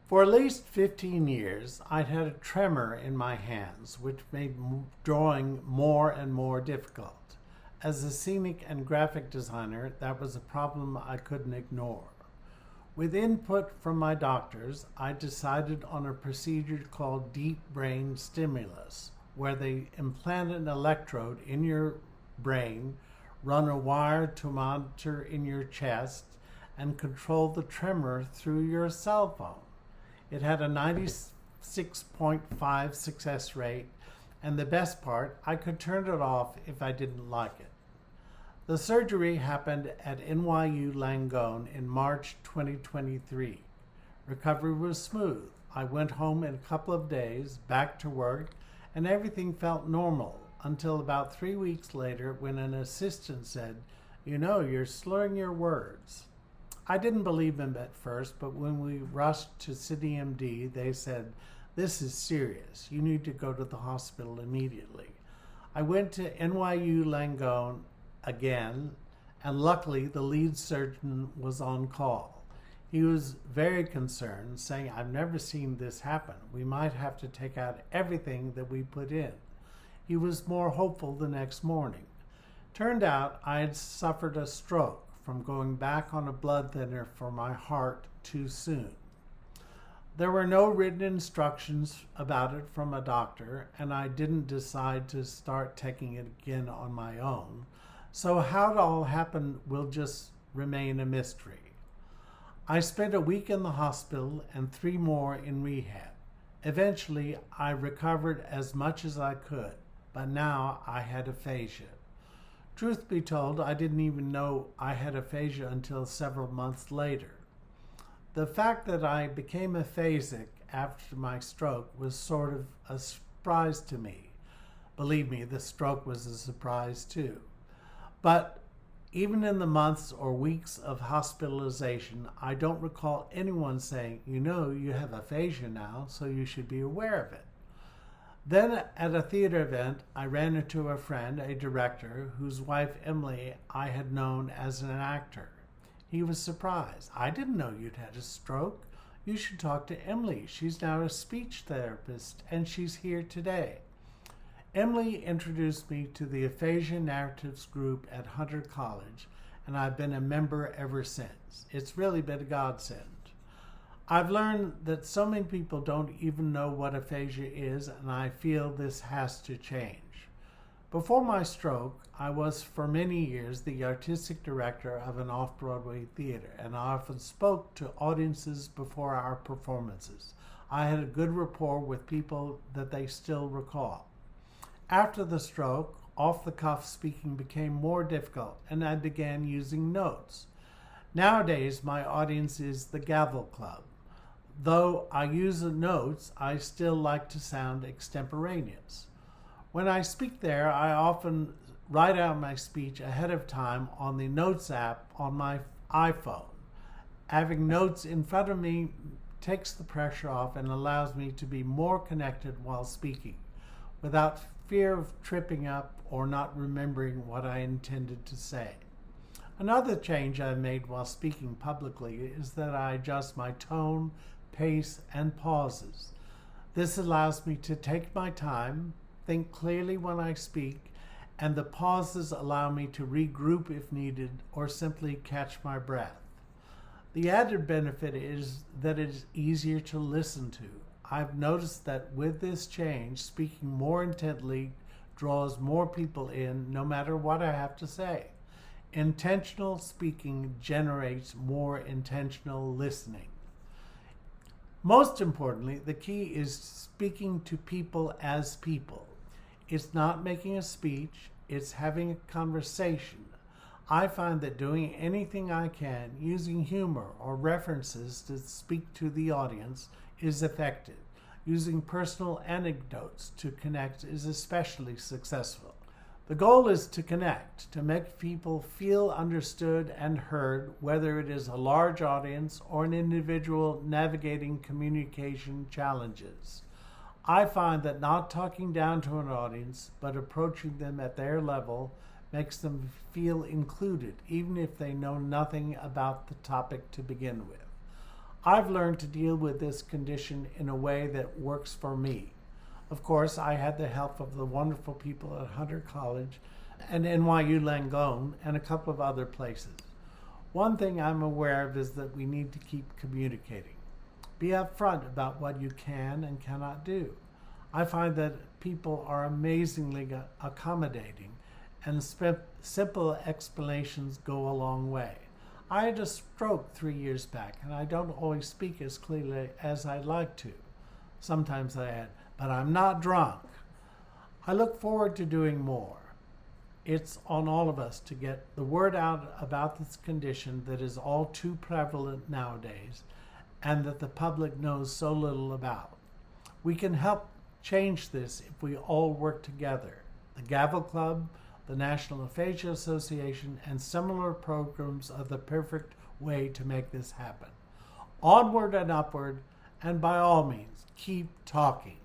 For at least 15 years, I'd had a tremor in my hands, which made drawing more and more difficult. As a scenic and graphic designer, that was a problem I couldn't ignore. With input from my doctors, I decided on a procedure called deep brain stimulus, where they implant an electrode in your brain, run a wire to monitor in your chest, and control the tremor through your cell phone. It had a 96.5 success rate, and the best part, I could turn it off if I didn't like it. The surgery happened at NYU Langone in March 2023. Recovery was smooth. I went home in a couple of days, back to work, and everything felt normal until about 3 weeks later when an assistant said, "You're slurring your words." I didn't believe him at first, but when we rushed to CityMD, they said, "This is serious. You need to go to the hospital immediately." I went to NYU Langone again, and luckily the lead surgeon was on call. He was very concerned, saying, "I've never seen this happen. We might have to take out everything that we put in." He was more hopeful the next morning. Turned out I had suffered a stroke from going back on a blood thinner for my heart too soon. There were no written instructions about it from a doctor, and I didn't decide to start taking it again on my own. So how it all happened will just remain a mystery. I spent a week in the hospital and 3 more in rehab. Eventually, I recovered as much as I could, but now I had aphasia. Truth be told, I didn't even know I had aphasia until several months later. The fact that I became aphasic after my stroke was sort of a surprise to me. Believe me, the stroke was a surprise too. But even in the months or weeks of hospitalization, I don't recall anyone saying, "You have aphasia now, so you should be aware of it." Then at a theater event, I ran into a friend, a director, whose wife, Emily, I had known as an actor. He was surprised. "I didn't know you'd had a stroke. You should talk to Emily. She's now a speech therapist, and she's here today." Emily introduced me to the Aphasia Narratives group at Hunter College, and I've been a member ever since. It's really been a godsend. I've learned that so many people don't even know what aphasia is, and I feel this has to change. Before my stroke, I was for many years the artistic director of an off-Broadway theater, and I often spoke to audiences before our performances. I had a good rapport with people that they still recall. After the stroke, off-the-cuff speaking became more difficult, and I began using notes. Nowadays, my audience is the Gavel Club. Though I use the notes, I still like to sound extemporaneous. When I speak there, I often write out my speech ahead of time on the Notes app on my iPhone. Having notes in front of me takes the pressure off and allows me to be more connected while speaking, without fear of tripping up or not remembering what I intended to say. Another change I've made while speaking publicly is that I adjust my tone, pace, and pauses. This allows me to take my time, think clearly when I speak, and the pauses allow me to regroup if needed or simply catch my breath. The added benefit is that it is easier to listen to. I've noticed that with this change, speaking more intently draws more people in no matter what I have to say. Intentional speaking generates more intentional listening. Most importantly, the key is speaking to people as people. It's not making a speech, it's having a conversation. I find that doing anything I can, using humor or references to speak to the audience, is effective. Using personal anecdotes to connect is especially successful. The goal is to connect, to make people feel understood and heard, whether it is a large audience or an individual navigating communication challenges. I find that not talking down to an audience, but approaching them at their level, makes them feel included, even if they know nothing about the topic to begin with. I've learned to deal with this condition in a way that works for me. Of course, I had the help of the wonderful people at Hunter College and NYU Langone and a couple of other places. One thing I'm aware of is that we need to keep communicating. Be upfront about what you can and cannot do. I find that people are amazingly accommodating, and simple explanations go a long way. I had a stroke 3 years back, and I don't always speak as clearly as I'd like to. Sometimes I add, but I'm not drunk. I look forward to doing more. It's on all of us to get the word out about this condition that is all too prevalent nowadays and that the public knows so little about. We can help change this if we all work together. The Gavel Club, the National Aphasia Association, and similar programs are the perfect way to make this happen. Onward and upward, and by all means, keep talking.